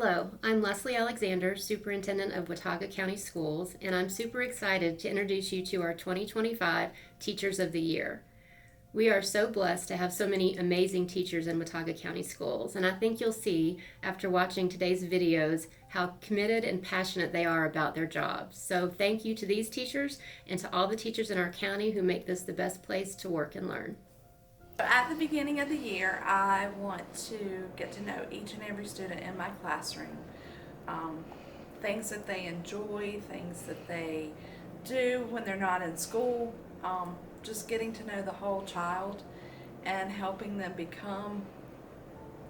Hello, I'm Leslie Alexander, Superintendent of Watauga County Schools, and I'm super excited to introduce you to our 2025 Teachers of the Year. We are so blessed to have so many amazing teachers in Watauga County Schools, and I think you'll see after watching today's videos how committed and passionate they are about their jobs. So thank you to these teachers and to all the teachers in our county who make this the best place to work and learn. At the beginning of the year, I want to get to know each and every student in my classroom. Things that they enjoy, things that they do when they're not in school, just getting to know the whole child and helping them become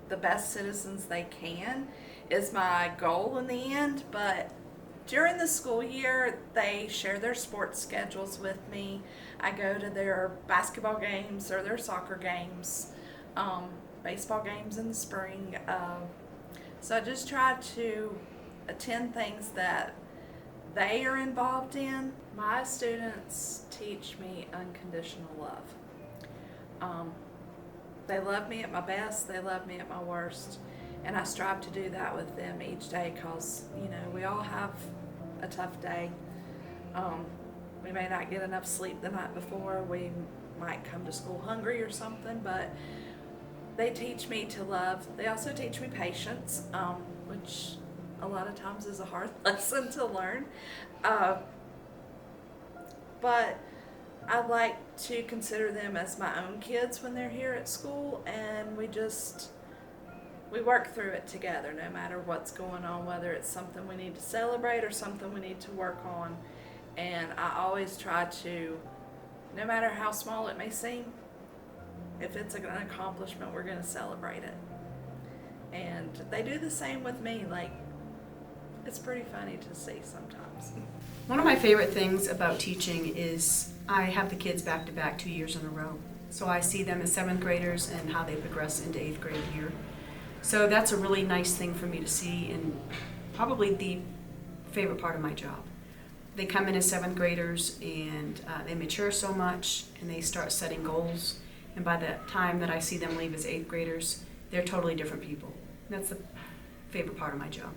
the best citizens they can is my goal in the end. But during the school year, they share their sports schedules with me. I go to their basketball games or their soccer games, baseball games in the spring. So I just try to attend things that they are involved in. My students teach me unconditional love. They love me at my best, they love me at my worst. And I strive to do that with them each day because, we all have a tough day. We may not get enough sleep the night before. We might come to school hungry or something, but they teach me to love. They also teach me patience, which a lot of times is a hard lesson to learn. But I like to consider them as my own kids when they're here at school, and we work through it together no matter what's going on, whether it's something we need to celebrate or something we need to work on. And I always try to, no matter how small it may seem, if it's an accomplishment, we're going to celebrate it. And they do the same with me. It's pretty funny to see sometimes. One of my favorite things about teaching is I have the kids back to back 2 years in a row. So I see them as 7th graders and how they progress into 8th grade here. So that's a really nice thing for me to see, and probably the favorite part of my job. They come in as 7th graders and they mature so much and they start setting goals. And by the time that I see them leave as 8th graders, they're totally different people. That's the favorite part of my job.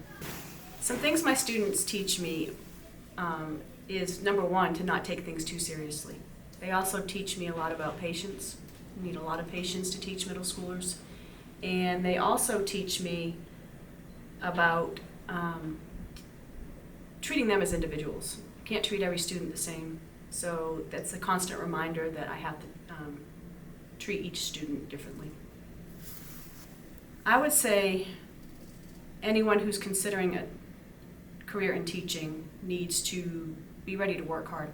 Some things my students teach me is, number one, to not take things too seriously. They also teach me a lot about patience. You need a lot of patience to teach middle schoolers. And they also teach me about treating them as individuals. Can't treat every student the same. So that's a constant reminder that I have to treat each student differently. I would say anyone who's considering a career in teaching needs to be ready to work hard.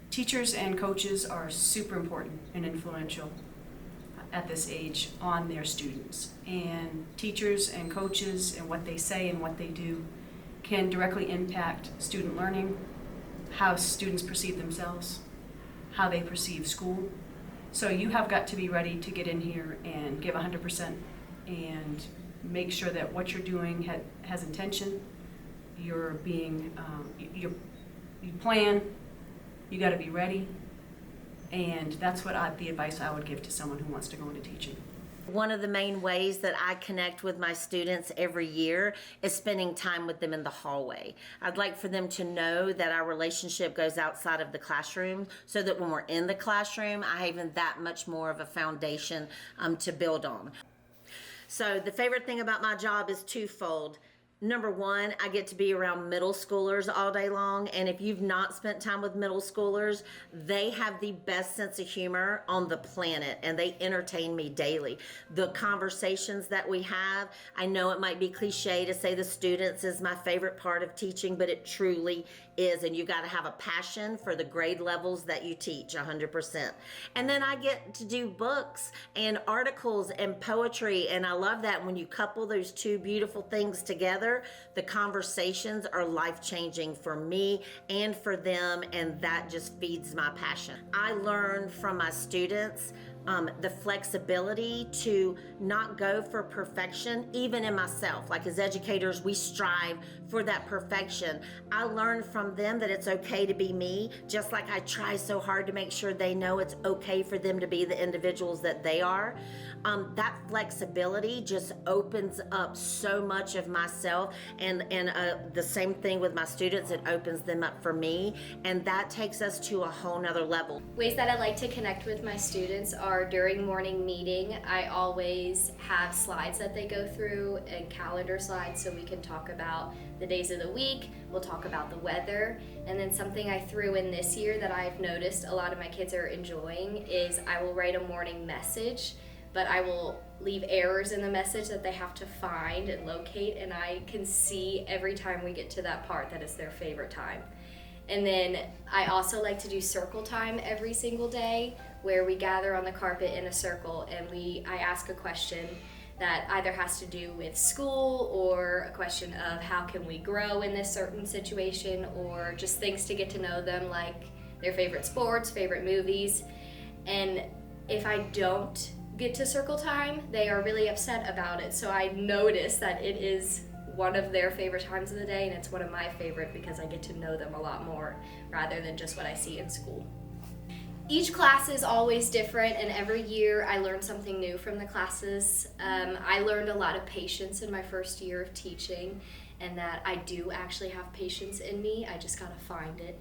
Teachers and coaches are super important and influential at this age on their students. And teachers and coaches and what they say and what they do can directly impact student learning, how students perceive themselves, how they perceive school. So you have got to be ready to get in here and give 100% and make sure that what you're doing has intention. You're being, you plan, you got to be ready. And that's the advice I would give to someone who wants to go into teaching. One of the main ways that I connect with my students every year is spending time with them in the hallway. I'd like for them to know that our relationship goes outside of the classroom so that when we're in the classroom, I have even that much more of a foundation to build on. So the favorite thing about my job is twofold. Number one, I get to be around middle schoolers all day long, and if you've not spent time with middle schoolers, they have the best sense of humor on the planet, and they entertain me daily. The conversations that we have, I know it might be cliche to say the students is my favorite part of teaching, but it truly is, and you got to have a passion for the grade levels that you teach 100%. And then I get to do books and articles and poetry, and I love that when you couple those two beautiful things together. The conversations are life-changing for me and for them, and that just feeds my passion. I learn from my students the flexibility to not go for perfection, even in myself. Like as educators, we strive for that perfection. I learned from them that it's okay to be me, just like I try so hard to make sure they know it's okay for them to be the individuals that they are. That flexibility just opens up so much of myself, and the same thing with my students, it opens them up for me, and that takes us to a whole nother level. Ways that I like to connect with my students are during morning meeting. I always have slides that they go through, and calendar slides, so we can talk about the days of the week, we'll talk about the weather, and then something I threw in this year that I've noticed a lot of my kids are enjoying is I will write a morning message, but I will leave errors in the message that they have to find and locate, and I can see every time we get to that part that it's their favorite time. And then I also like to do circle time every single day, where we gather on the carpet in a circle and I ask a question that either has to do with school or a question of how can we grow in this certain situation, or just things to get to know them, like their favorite sports, favorite movies. And if I don't get to circle time, they are really upset about it. So I notice that it is one of their favorite times of the day, and it's one of my favorite because I get to know them a lot more rather than just what I see in school. Each class is always different, and every year I learn something new from the classes. I learned a lot of patience in my first year of teaching, and that I do actually have patience in me. I just gotta find it.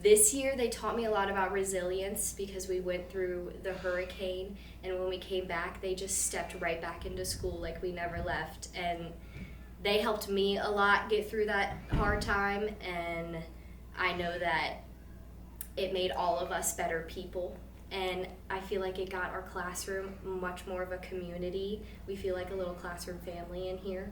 This year they taught me a lot about resilience because we went through the hurricane, and when we came back they just stepped right back into school like we never left, and they helped me a lot get through that hard time, and I know that it made all of us better people, and I feel like it got our classroom much more of a community. We feel like a little classroom family in here.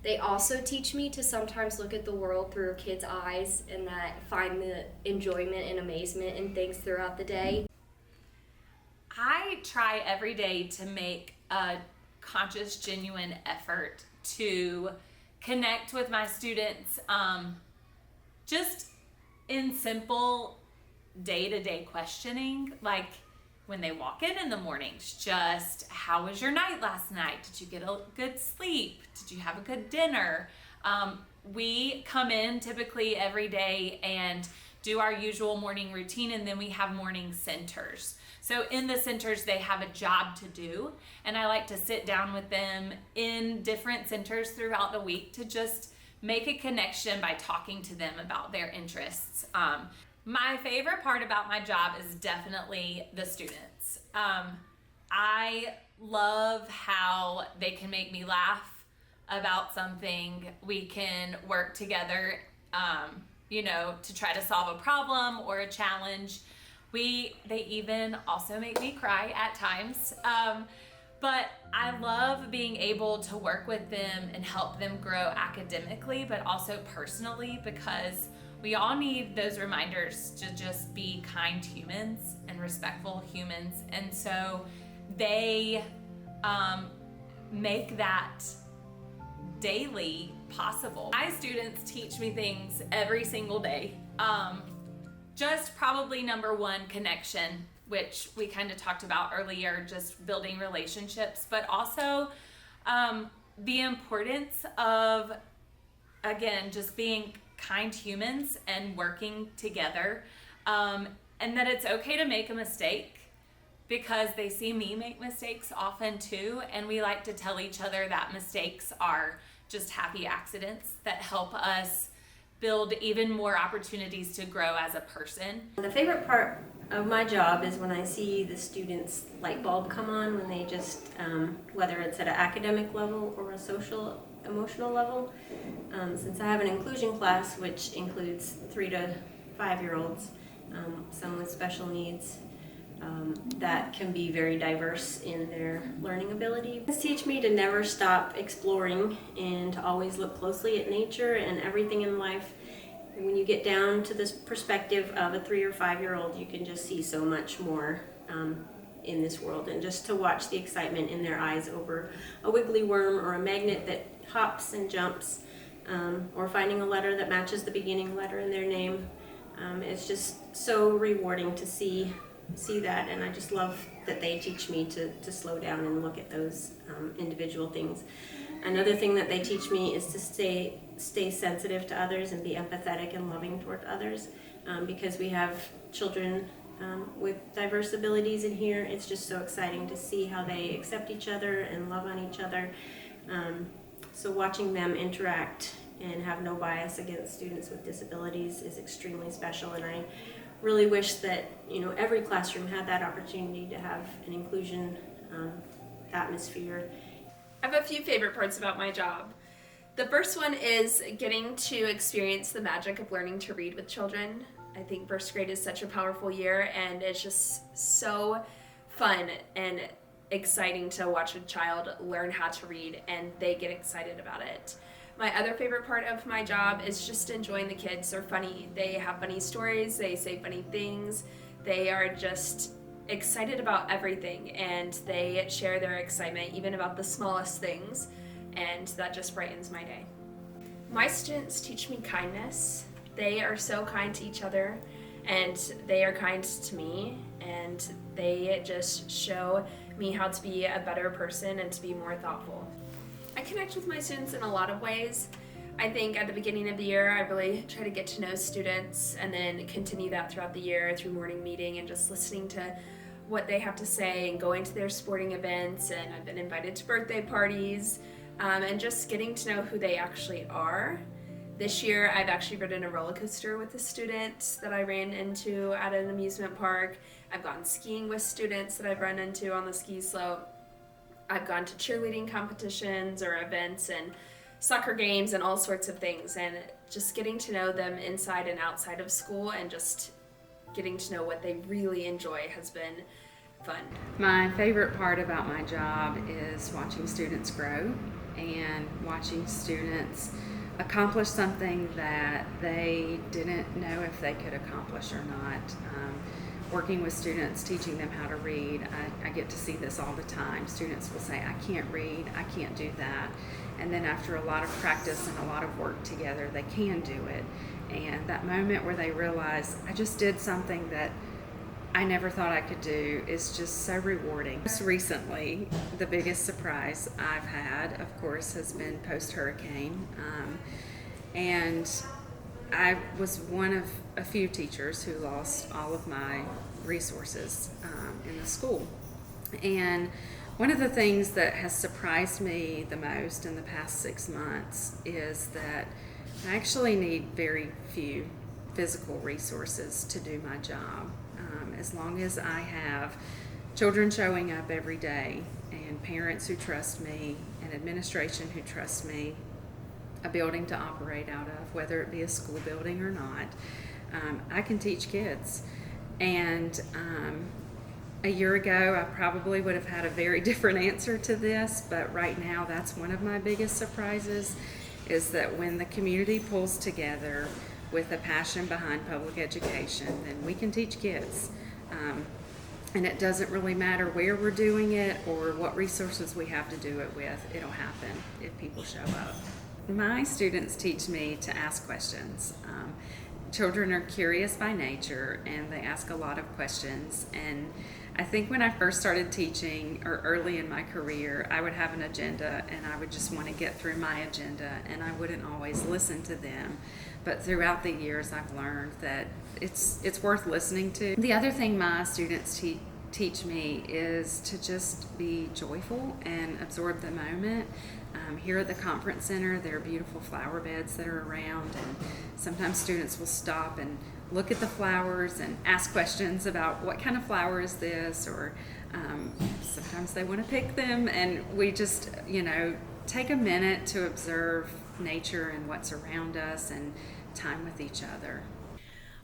They also teach me to sometimes look at the world through a kid's eyes, and that find the enjoyment and amazement in things throughout the day. I try every day to make a conscious, genuine effort to connect with my students, just in simple day-to-day questioning, like when they walk in the mornings, just how was your night last night? Did you get a good sleep? Did you have a good dinner? We come in typically every day and do our usual morning routine, and then we have morning centers. So in the centers, they have a job to do, and I like to sit down with them in different centers throughout the week to just make a connection by talking to them about their interests. My favorite part about my job is definitely the students. I love how they can make me laugh about something. We can work together, to try to solve a problem or a challenge. They even also make me cry at times. But I love being able to work with them and help them grow academically, but also personally, because we all need those reminders to just be kind humans and respectful humans. And so they make that daily possible. My students teach me things every single day. Just probably number one, connection, which we kind of talked about earlier, just building relationships, but also the importance of, again, just being kind humans and working together, and that it's okay to make a mistake because they see me make mistakes often too, and we like to tell each other that mistakes are just happy accidents that help us build even more opportunities to grow as a person. The favorite part of my job is when I see the students' light bulb come on, when they just, whether it's at an academic level or a social, emotional level. Since I have an inclusion class, which includes 3 to 5-year-olds, some with special needs, that can be very diverse in their learning ability. This teach me to never stop exploring and to always look closely at nature and everything in life. When you get down to this perspective of a 3 or 5-year-old, you can just see so much more in this world, and just to watch the excitement in their eyes over a wiggly worm or a magnet that hops and jumps, or finding a letter that matches the beginning letter in their name. It's just so rewarding to see see that, and I just love that they teach me to slow down and look at those individual things. Another thing that they teach me is to stay sensitive to others and be empathetic and loving toward others, because we have children with diverse abilities in here. It's just so exciting to see how they accept each other and love on each other. So watching them interact and have no bias against students with disabilities is extremely special, and I really wish that every classroom had that opportunity to have an inclusion atmosphere. I have a few favorite parts about my job. The first one is getting to experience the magic of learning to read with children. I think first grade is such a powerful year, and it's just so fun and exciting to watch a child learn how to read and they get excited about it. My other favorite part of my job is just enjoying the kids. They're funny. They have funny stories. They say funny things. They are just excited about everything, and they share their excitement even about the smallest things, and that just brightens my day. My students teach me kindness. They are so kind to each other, and they are kind to me, and they just show me how to be a better person and to be more thoughtful. I connect with my students in a lot of ways. I think at the beginning of the year, I really try to get to know students and then continue that throughout the year through morning meeting and just listening to what they have to say and going to their sporting events, and I've been invited to birthday parties, and just getting to know who they actually are. This year, I've actually ridden a roller coaster with a student that I ran into at an amusement park. I've gone skiing with students that I've run into on the ski slope. I've gone to cheerleading competitions or events and soccer games and all sorts of things, and just getting to know them inside and outside of school and just getting to know what they really enjoy has been fun. My favorite part about my job is watching students grow and watching students accomplish something that they didn't know if they could accomplish or not. Working with students, teaching them how to read, I get to see this all the time. Students will say, I can't read, I can't do that. And then after a lot of practice and a lot of work together, they can do it. And that moment where they realize, I just did something that I never thought I could do is just so rewarding. Most recently, the biggest surprise I've had, of course, has been post-hurricane. And I was one of a few teachers who lost all of my resources in the school. And one of the things that has surprised me the most in the past 6 months is that I actually need very few physical resources to do my job. As long as I have children showing up every day and parents who trust me and administration who trust me, a building to operate out of, whether it be a school building or not, I can teach kids. And a year ago, I probably would have had a very different answer to this, but right now that's one of my biggest surprises, is that when the community pulls together with a passion behind public education, then we can teach kids. And it doesn't really matter where we're doing it or what resources we have to do it with. It'll happen if people show up. My students teach me to ask questions. Children are curious by nature, and they ask a lot of questions. And I think when I first started teaching, or early in my career, I would have an agenda and I would just want to get through my agenda, and I wouldn't always listen to them. But throughout the years, I've learned that it's worth listening to. The other thing my students teach me is to just be joyful and absorb the moment. Here at the conference center, there are beautiful flower beds that are around, and sometimes students will stop and look at the flowers and ask questions about what kind of flower is this, or sometimes they want to pick them, and we just, take a minute to observe nature and what's around us and time with each other.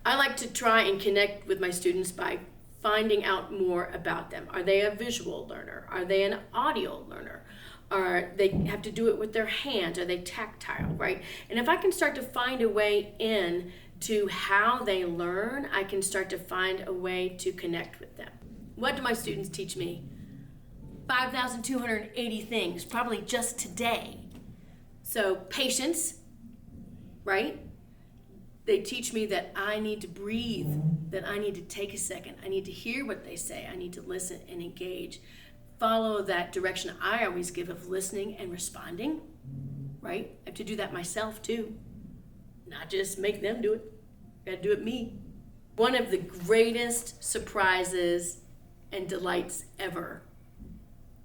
I like to try and connect with my students by finding out more about them. Are they a visual learner? Are they an audio learner? Or they have to do it with their hands? Are they tactile, right? And if I can start to find a way in to how they learn, I can start to find a way to connect with them. What do my students teach me? 5,280 things, probably just today. So patience, right? They teach me that I need to breathe, that I need to take a second. I need to hear what they say. I need to listen and engage. Follow that direction I always give of listening and responding, right? I have to do that myself too. Not just make them do it. I gotta do it me. One of the greatest surprises and delights ever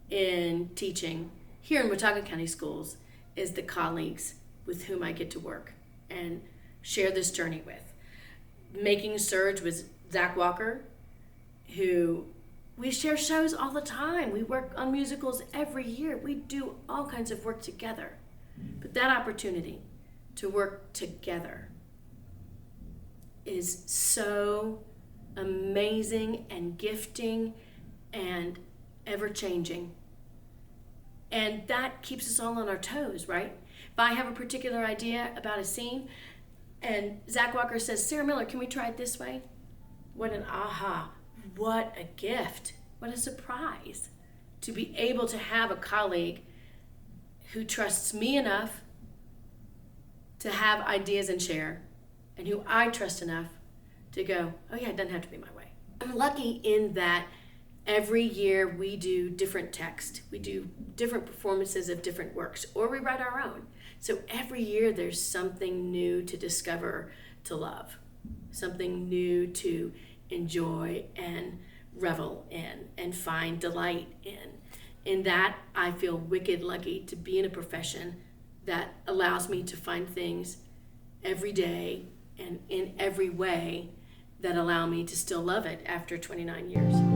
in teaching here in Watauga County Schools is the colleagues with whom I get to work and share this journey with. Making Surge was Zach Walker, who we share shows all the time. We work on musicals every year. We do all kinds of work together. But that opportunity to work together is so amazing and gifting and ever-changing. And that keeps us all on our toes, right? If I have a particular idea about a scene and Zach Walker says, Sarah Miller, can we try it this way? What an aha. What a gift. What a surprise to be able to have a colleague who trusts me enough to have ideas and share, and who I trust enough to go, oh yeah, it doesn't have to be my way. I'm lucky in that every year we do different text. We do different performances of different works, or we write our own. So every year there's something new to discover, to love, something new to enjoy and revel in and find delight in. In that, I feel wicked lucky to be in a profession that allows me to find things every day and in every way that allow me to still love it after 29 years.